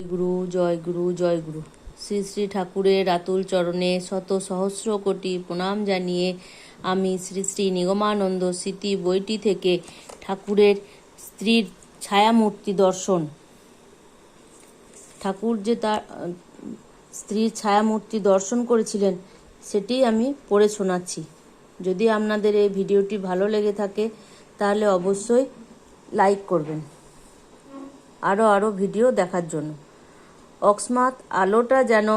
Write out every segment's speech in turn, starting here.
গুরু জয় গুরু জয় গুরু। শ্রী শ্রী ঠাকুরের আতুল চরণে শত সহস্র কোটি প্রণাম জানিয়ে আমি শ্রী শ্রী নিগমানন্দ স্মৃতি বইটি থেকে ঠাকুরের স্ত্রীর ছায়ামূর্তি দর্শন, ঠাকুর যে তার স্ত্রীর ছায়ামূর্তি দর্শন করেছিলেন সেটি আমি পড়ে শোনাচ্ছি। যদি আপনাদের এই ভিডিওটি ভালো লেগে থাকে তাহলে অবশ্যই লাইক করবেন আরও ভিডিও দেখার জন্য। অকস্মাৎ আলোটা যেন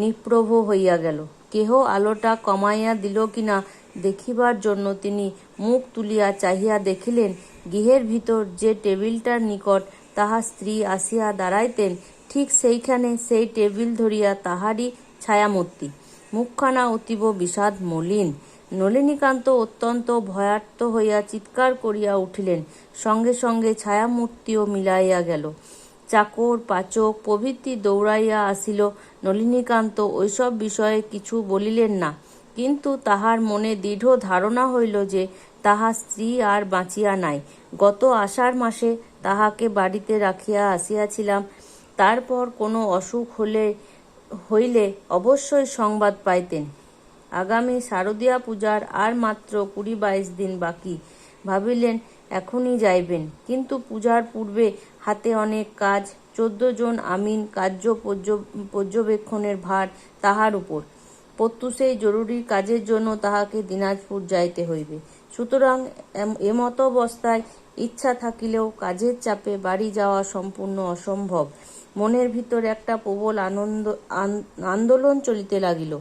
নিঃপ্রভ হইয়া গেল। কেহ আলোটা কমাইয়া দিল কিনা দেখিবার জন্য তিনি মুখ তুলিয়া চাহিয়া দেখিলেন, গৃহের ভিতর যে টেবিলটার নিকট তাহার স্ত্রী আসিয়া দাঁড়াইতেন, ঠিক সেইখানে সেই টেবিল ধরিয়া তাহারই ছায়ামূর্তি। মুখখানা অতীব বিষাদ মলিন। নলিনীকান্ত অত্যন্ত ভয়ার্ত হইয়া চিৎকার করিয়া উঠিলেন। সঙ্গে সঙ্গে ছায়ামূর্তিও মিলাইয়া গেল। চাকর পাচক প্রভৃতি দৌড়াইয়া আসিল। নলিনীকান্ত ওইসব বিষয়ে কিছু বলিলেন না, কিন্তু তাহার মনে দৃঢ় ধারণা হইল যে তাহার স্ত্রী আর বাঁচিয়া নাই। গত আষাঢ় মাসে তাহাকে বাড়িতে রাখিয়া আসিয়াছিলাম। তারপর কোনো অসুখ হইলে অবশ্যই সংবাদ পাইতেন। আগামী শারদীয়া পূজার আর মাত্র 20-22 দিন বাকি। ভাবিলেন এখনই যাইবেন, কিন্তু পূজার পূর্বে হাতে অনেক কাজ। 14 জন আমিন কার্য পর্যবেক্ষণের ভার তাহার উপর। প্রত্যুষেই জরুরি কাজের জন্য তাহাকে দিনাজপুর যাইতে হইবে। সুতরাং এমতাবস্থায় ইচ্ছা থাকিলেও কাজের চাপে বাড়ি যাওয়া সম্পূর্ণ অসম্ভব। মনের ভিতর একটা প্রবল আন্দোলন চলিতে লাগিল।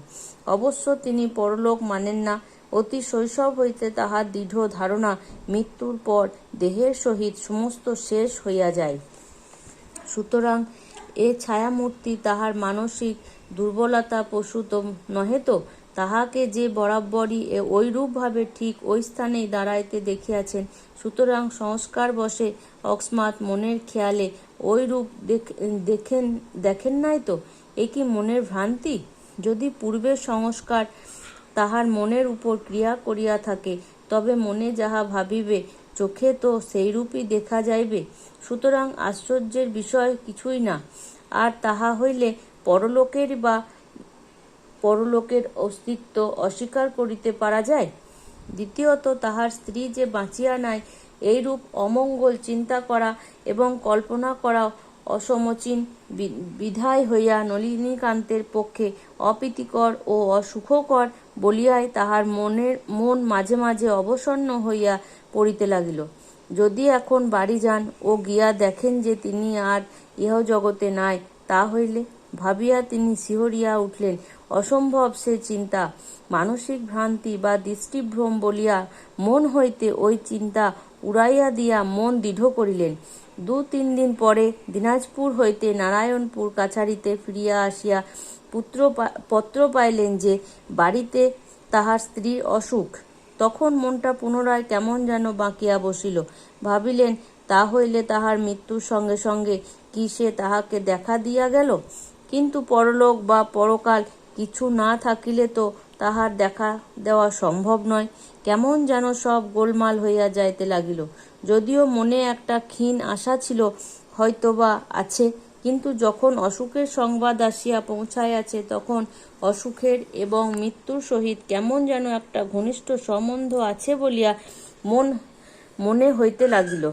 অবশ্য তিনি পরলোক মানেন না। অতি শৈশব হইতে তাহার দৃঢ় ধারণা, মৃত্যুর পর দেহের সহিত সমস্ত শেষ হইয়া যায়। সুতরাং এ ছায়ামূর্তি তাহার মানসিক দুর্বলতা প্রসূত নহে তো? তাহাকে যে বরাবরই ঐরূপভাবে ঠিক ওই স্থানেই দাঁড়াইতে দেখিয়াছেন। সুতরাং সংস্কার বশে অকস্মাৎ মনের খেয়ালে ঐরূপ দেখেন নাই তো? এ কি মনের ভ্রান্তি? যদি পূর্বের সংস্কার তাহার মনের উপর ক্রিয়া করিয়া থাকে, তবে মনে যাহা ভাবিবে চোখে তো সেইরূপই দেখা যাইবে। সুতরাং আশ্চর্যের বিষয় কিছুই না। আর তাহা হইলে পরলোকের অস্তিত্ব অস্বীকার করিতে পারা যায়? দ্বিতীয়ত, তাহার স্ত্রী যে বাঁচিয়া নাই, এইরূপ অমঙ্গল চিন্তা করা এবং কল্পনা করা অসমীচীন বিধায় হইয়া নলিনীকান্তের পক্ষে অপ্রীতিকর ও অসুখকর বলিয়াই তাহার মন মাঝে মাঝে অবসন্ন হইয়া পড়িতে লাগিল। যদি এখন বাড়ি যান ও গিয়া দেখেন যে তিনি আর ইহজগতে নাই, তা হইলে? ভাবিয়া তিনি শিহরিয়া উঠিলেন। অসম্ভব সে চিন্তা। মানসিক ভ্রান্তি বা দৃষ্টিভ্রম বলিয়া মন হইতে ওই চিন্তা উড়াইয়া দিয়া মন দৃঢ় করিলেন। 2-3 দিন পরে দিনাজপুর হইতে নারায়ণপুর কাছারিতে ফিরিয়া আসিয়া পত্র পাইলেন যে বাড়িতে তাহার স্ত্রীর অসুখ। তখন মনটা পুনরায় কেমন যেন বাঁকিয়া বসিল। ভাবিলেন, তা হইলে তাহার মৃত্যুর সঙ্গে সঙ্গে কি সে তাহাকে দেখা দিয়া গেল? কিন্তু পরলোক বা পরকাল কিছু না থাকিলে তো তাহার দেখা দেওয়া সম্ভব নয়। কেমন যেন সব গোলমাল হইয়া যাইতে লাগিল। যদিও মনে একটা ক্ষীণ আশা ছিল, হয়তোবা আছে, কিন্তু যখন অসুখের সংবাদ আসিয়া পৌঁছাইয়াছে, তখন অসুখের এবং মৃত্যুর সহিত কেমন যেন একটা ঘনিষ্ঠ সম্বন্ধ আছে বলিয়া মনে হইতে লাগিল।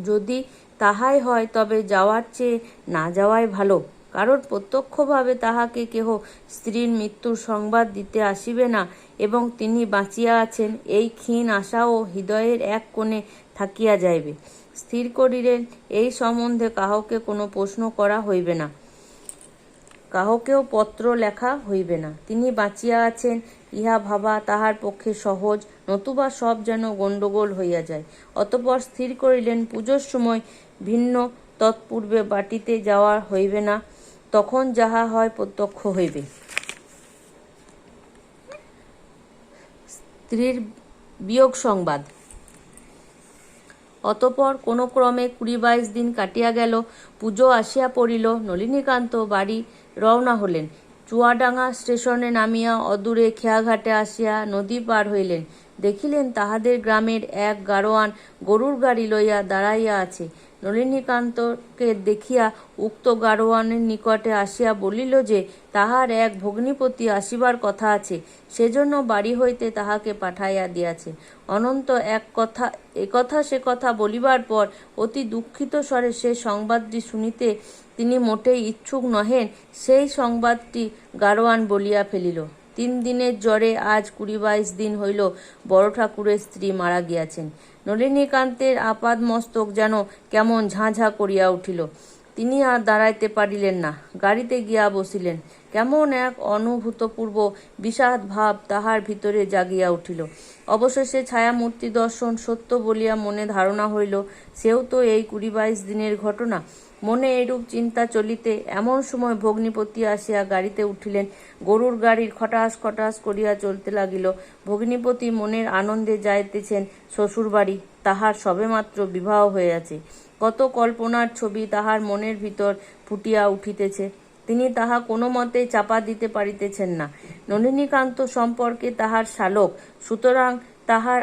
যদি তাহাই হয়, তবে যাওয়ার চেয়ে না যাওয়াই ভালো। কারণ প্রত্যক্ষভাবে তাহাকে কেহ স্ত্রীর মৃত্যুর সংবাদ দিতে আসিবে না, এবং তিনি বাঁচিয়া আছেন, এই ক্ষীণ আশাও হৃদয়ের এক কোণে থাকিয়া যাইবে। স্থির করিলেন, এই সম্বন্ধে কাহাকে কোনো প্রশ্ন করা হইবে না, কাহাকেও পত্র লেখা হইবে না। তিনি বাঁচিয়া আছেন ইহা ভাবা তাহার পক্ষে সহজ, নতুবা সব যেন গণ্ডগোল হইয়া যায়। অতঃপর স্থির করিলেন, পুজোর সময় ভিন্ন, তৎপূর্বে বাটীতে যাওয়া হইবে না। তখন যাহা হয় প্রত্যক্ষ হইবে। স্ত্রীর বিয়োগ সংবাদ। অতঃপর কোনো ক্রমে 20-22 দিন কাটিয়া গেল। পুজো আসিয়া পড়িল। নলিনীকান্ত বাড়ি রওনা হলেন। চুয়াডাঙ্গা স্টেশনে নামিয়া অদূরে খেয়াঘাটে আসিয়া নদী পার হইলেন। দেখিলেন তাহাদের গ্রামের এক গাড়োয়ান গরুর গাড়ি লইয়া দাঁড়াইয়া আছে। নলিনীকান্তকে দেখিয়া উক্ত গাড়োয়ানের নিকটে আসিয়া বলিল যে তাহার এক ভগ্নিপতি আসিবার কথা আছে, সেজন্য বাড়ি হইতে তাহাকে পাঠাইয়া দিয়াছে। অনন্ত একথা সে কথা বলিবার পর অতি দুঃখিত স্বরে সে সংবাদটি শুনিতে তিনি মোটেই ইচ্ছুক নহেন, সেই সংবাদটি গাড়োয়ান বলিয়া ফেলিল। 3 দিনের জ্বরে আজ 20-22 দিন হইল বড় ঠাকুরের স্ত্রী মারা গিয়াছেন। নলিনীকান্তের আপাদ মস্তক যেন কেমন ঝাঁ করিয়া উঠিল। তিনি আর দাঁড়াইতে পারিলেন না, গাড়িতে গিয়া বসিলেন। কেমন এক অনুভূতপূর্ব বিষাদ ভাব তাহার ভিতরে জাগিয়া উঠিল। অবশেষে ছায়ামূর্তি দর্শন সত্য বলিয়া মনে ধারণা হইল, সেও তো এই 20-22 দিনের ঘটনা। মনে এরূপ চিন্তা চলিতে এমন সময় ভগ্নিপতি আসিয়া গাড়িতে উঠিলেন। গরুর গাড়ির খটাস খটাস করিয়া চলতে লাগিল। ভগ্নিপতি মনের আনন্দে যাইতেছেন শ্বশুরবাড়ি, তাহার সবেমাত্র বিবাহ হইয়াছে। কত কল্পনার ছবি তাহার মনের ভিতর ফুটিয়া উঠিতেছে, তিনি তাহা কোনো মতেই চাপা দিতে পারিতেছেন না। নলিনীকান্ত সম্পর্কে তাহার শালক, সুতরাং তাহার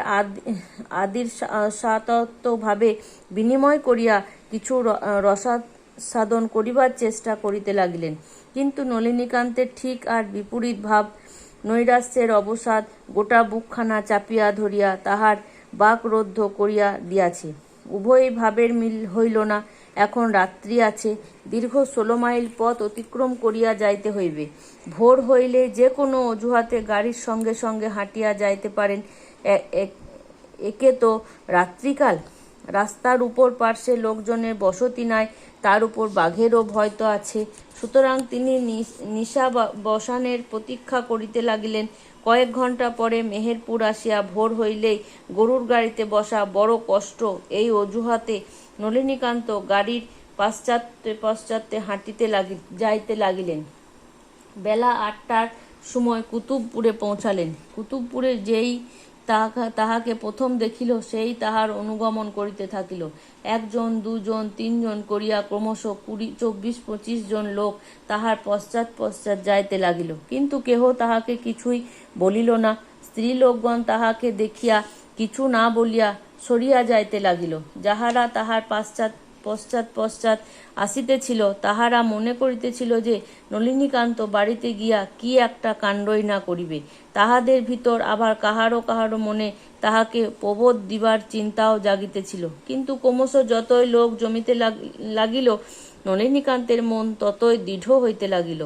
আদির সাতত্বভাবে বিনিময় করিয়া কিছু রসাস্বাদন করিবার চেষ্টা করিতে লাগিলেন। কিন্তু নলিনীকান্তের ঠিক আর বিপরীত ভাব। নৈরাশ্যের অবসাদ গোটা বুকখানা চাপিয়া ধরিয়া তাহার বাকরুদ্ধ করিয়া দিয়াছে। উভয় ভাবের মিল হইল না। এখন রাত্রি আছে, দীর্ঘ 16 মাইল পথ অতিক্রম করিয়া যাইতে হইবে। ভোর হইলে যে কোনো অজুহাতে গাড়ির সঙ্গে সঙ্গে হাঁটিয়া যাইতে পারেন, একে তো রাত্রিকাল। রাস্তার উপর পার্শ্বে লোকজনের বসতি নাই, তার উপর বাঘেরও ভয় তো আছে। সুতরাং তিনি নিশা বসানের প্রতীক্ষা করিতে লাগিলেন। কয়েক ঘণ্টা পরে মেহেরপুর আসিয়া ভোর হইলেই গরুর গাড়িতে বসা বড় কষ্ট, এই অজুহাতে নলিনীকান্ত গাড়ির পশ্চাতে হাঁটিতে যাইতে লাগিলেন। বেলা 8টার সময় কুতুবপুরে পৌঁছালেন। কুতুবপুরে যেই তাহাকে প্রথম দেখিল, সেই তাহার অনুগমন করিতে থাকিল। 1 জন, 2 জন, 3 জন করিয়া ক্রমশ 20, 24, 25 জন লোক তাহার পশ্চাৎ যাইতে লাগিল, কিন্তু কেহ তাহাকে কিছুই বলিল না। স্ত্রী লোকগণ তাহাকে দেখিয়া কিছু না বলিয়া সরিয়া যাইতে লাগিল। যাহারা তাহার পশ্চাৎ আসিতেছিল, তাহারা মনে করিতেছিল যে নলিনীকান্ত বাড়িতে গিয়া কি একটা কাণ্ডই না করিবে। তাহাদের ভিতর আবার কাহারো মনে তাহাকে প্রবোধ দিবার চিন্তাও জাগিতেছিল। কিন্তু ক্রমশ যতই লোক জমিতে লাগিল, নলিনীকান্তের মন ততই দৃঢ় হইতে লাগিল।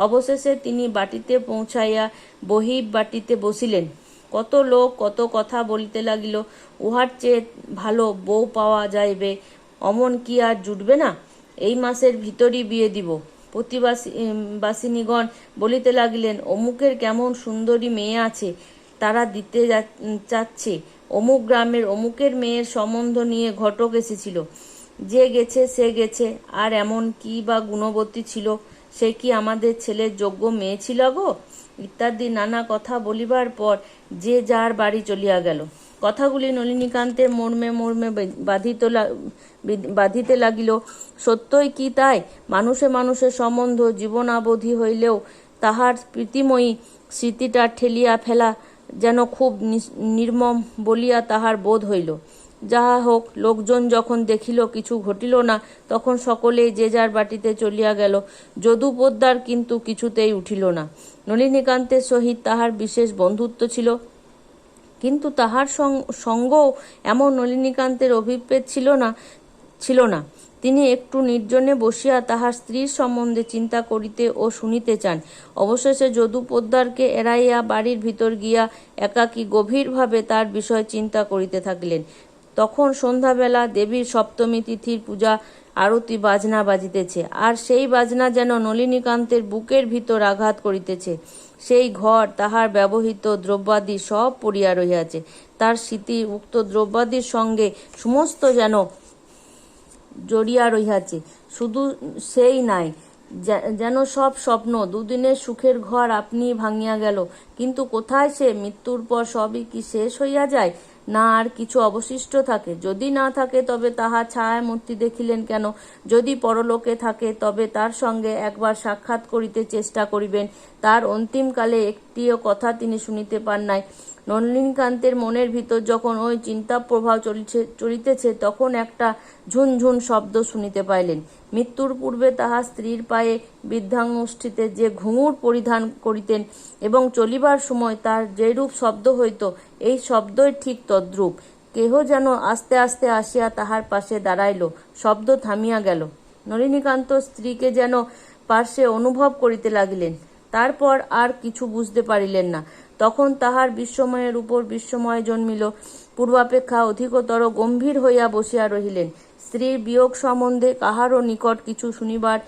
অবশেষে তিনি বাটিতে পৌঁছাইয়া বহিব বাটিতে বসিলেন। কত লোক কত কথা বলিতে লাগিল। উহার চেয়ে ভালো বউ পাওয়া যাইবে, অমন কি আর জুটবে না? এই মাসের ভিতরই বিয়ে দিব। প্রতিবাসিনীগণ বলিতে লাগিলেন, অমুকের কেমন সুন্দরী মেয়ে আছে, তারা দিতে চাচ্ছে। অমুক গ্রামের অমুকের মেয়ের সম্বন্ধ নিয়ে ঘটক এসেছিল, যে গেছে সে গেছে, আর এমন কি বা গুণবতী ছিল, সে কি আমাদের ছেলের যোগ্য মেয়ে ছিল গো? ইত্যাদি নানা কথা বলিবার পর যে যার বাড়ি চলিয়া গেল। কথাগুলি নলিনীকান্তের মর্মে বাধিতে লাগিল। সত্যই কি তাই? মানুষের সম্বন্ধ জীবনাবধি হইলেও তাহার প্রীতিময়ী স্মৃতিটা ঠেলিয়া ফেলা যেন খুব নির্মম বলিয়া তাহার বোধ হইল। যাহা হোক, লোকজন যখন দেখিল কিছু ঘটিল না, তখন সকলেই যে যার বাটিতে চলিয়া গেল। যদু পোদ্দার কিন্তু কিছুতেই উঠিল না। নলিনীকান্তের সহিত তাহার বিশেষ বন্ধুত্ব ছিল, কিন্তু তাহার সঙ্গও এমন নলিনীকান্তের অভিপ্রেত ছিল না। তিনি একটু নির্জনে বসিয়া তাহার স্ত্রীর সম্বন্ধে চিন্তা করিতে ও শুনিতে চান। অবশেষে যদু পোদ্দারকে এড়াইয়া বাড়ির ভিতর গিয়া একাকী গভীরভাবে তার বিষয় চিন্তা করিতে থাকিলেন। তখন সন্ধ্যাবেলা, দেবীর সপ্তমী তিথির পূজা আরতি বাজনা বাজিতেছে, আর সেই বাজনা যেন নলিনীকান্তের বুকের ভিতর আঘাত করিতেছে। সেই ঘর, তাহার ব্যবহৃত দ্রব্যাদি সব পড়িয়া রহিয়াছে। তার স্মৃতি উক্ত দ্রব্যাদির সঙ্গে সমস্ত যেন জড়িয়া রহিয়াছে। শুধু সেই নাই, যেন সব স্বপ্ন। 2 দিনের সুখের ঘর আপনি ভাঙিয়া গেল। কিন্তু কোথায় সে? মৃত্যুর পর সবই কি শেষ হইয়া যায়? না আর কিছু অবশিষ্ট থাকে? যদি না থাকে তবে তাহার ছায়ামূর্তি দেখিলেন কেন? যদি পরলোকে থাকে তবে তার সঙ্গে একবার সাক্ষাৎ করিতে চেষ্টা করিবেন। তার অন্তিমকালে একটিও কথা তিনি শুনিতে পান নাই। নলিনীকান্তের মনের ভিতর যখন ওই চিন্তা প্রভাব চলিতেছে তখন একটা ঝুনঝুন শব্দ শুনিতে পাইলেন। মৃত্যুর পূর্বে তাহার স্ত্রীর পায়ে বৃদ্ধাঙ্গুষ্ঠিতে যে ঘুঙুর পরিধান করিতেন এবং চলিবার সময় তার যেরূপ শব্দ হইত, এই শব্দই ঠিক তদ্রূপ। কেহ যেন আস্তে আস্তে আসিয়া তাহার পাশে দাঁড়াইল। শব্দ থামিয়া গেল। নলিনীকান্ত স্ত্রীকে যেন পার্শ্বে অনুভব করিতে লাগিলেন। তারপর আর কিছু বুঝতে পারিলেন না। তখন তাহার বিস্ময়ের উপর বিস্ময় জন্মিল। পূর্বাপেক্ষা অধিকতর গম্ভীর হইয়া বসিয়া রহিলেন। স্ত্রীর বিয়োগ সম্বন্ধে কাহারও নিকট কিছু শুনিবার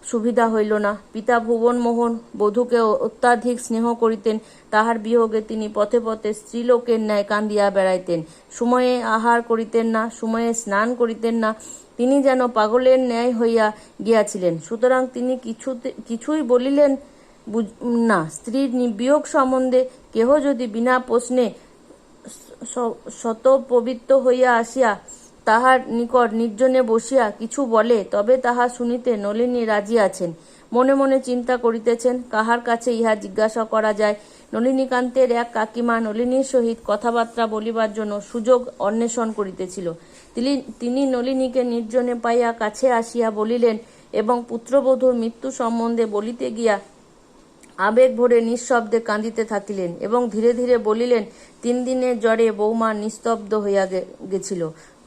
সুবিধা হইল না। পিতা ভুবনমোহন বধূকে অত্যাধিক স্নেহ করিতেন। তাহার বিয়োগে তিনি পথে পথে স্ত্রীলোকের ন্যায় কান্দিয়া বেড়াইতেন। সময়ে আহার করিতেন না, সময়ে স্নান করিতেন না। তিনি যেন পাগলের ন্যায় হইয়া গিয়াছিলেন। সুতরাং তিনি কিছুই বলিলেন না। স্ত্রীর বিয়োগ সম্বন্ধে কেহ যদি বিনা প্রশ্নে শতপবিত্র হইয়া আসিয়া তাহার নিকট নির্জনে বসিয়া কিছু বলে, তবে তাহা শুনিতে নলিনী রাজি আছেন। মনে মনে চিন্তা করিতেছেন কাহার কাছে ইহা জিজ্ঞাসা করা যায়। নলিনীকান্তের এক কাকিমা নলিনীর সহিত কথাবার্তা বলিবার জন্য সুযোগ অন্বেষণ করিতেছিল। তিনি নলিনীকে নির্জনে পাইয়া কাছে আসিয়া বলিলেন এবং পুত্রবধূর মৃত্যু সম্বন্ধে বলিতে গিয়া আবেগ ভরে নিঃশব্দে কাঁদিতে থাকিলেন এবং ধীরে ধীরে বলিলেন, 3 দিনের জ্বরে বৌমা নিস্তব্ধ হইয়া গেছিল।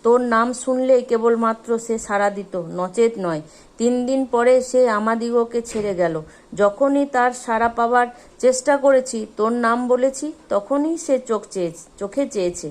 তোর নাম শুনলেই কেবলমাত্র সে সাড়া দিত, নচেত নয়। 3 দিন পরে সে আমাদিগকে ছেড়ে গেল। যখনই তার সাড়া পাবার চেষ্টা করেছি, তোর নাম বলেছি, তখনই সে চোখে চেয়েছে।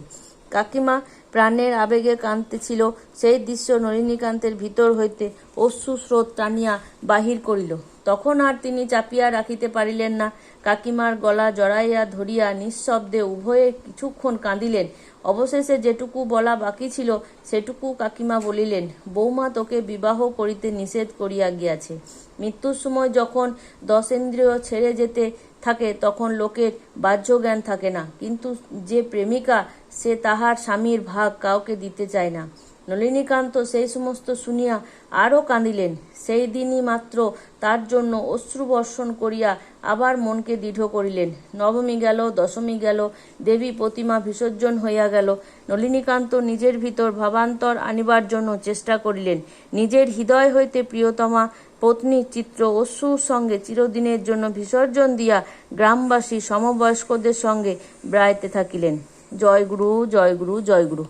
কাকিমা প্রাণের আবেগে কাঁদতেছিল। সেই দৃশ্য নলিনীকান্তের ভিতর হইতে অশ্রুস্রোত টানিয়া বাহির করিল। তখন আর তিনি চাপিয়া রাখিতে পারিলেন না। কাকিমার গলা জড়াইয়া ধরিয়া নিঃশব্দে উভয়ে কিছুক্ষণ কাঁদিলেন। অবশেষে যেটুকু বলা বাকি ছিল সেটুকু কাকিমা বলিলেন, বৌমা তোকে বিবাহ করিতে নিষেধ করিয়া গিয়াছে। মৃত্যুর সময় যখন 10 ইন্দ্রিয় ছেড়ে যেতে থাকে তখন লোকের বাহ্য জ্ঞান থাকে না, কিন্তু যে প্রেমিকা সে তাহার স্বামীর ভাগ কাউকে দিতে চায় না। নলিনীকান্ত সেই সমস্ত শুনিয়া আরও কাঁদিলেন। সেই দিনই মাত্র তার জন্য অশ্রুবর্ষণ করিয়া আবার মনকে দৃঢ় করিলেন। নবমী গেল, দশমী গেল, দেবী প্রতিমা বিসর্জন হইয়া গেল। নলিনীকান্ত নিজের ভিতর ভাবান্তর আনিবার জন্য চেষ্টা করিলেন। নিজের হৃদয় হইতে প্রিয়তমা পত্নীর চিত্র অশ্রুর সঙ্গে চিরদিনের জন্য বিসর্জন দিয়া গ্রামবাসী সমবয়স্কদের সঙ্গে বেড়াইতে থাকিলেন। জয় গুরু, জয় গুরু, জয় গুরু।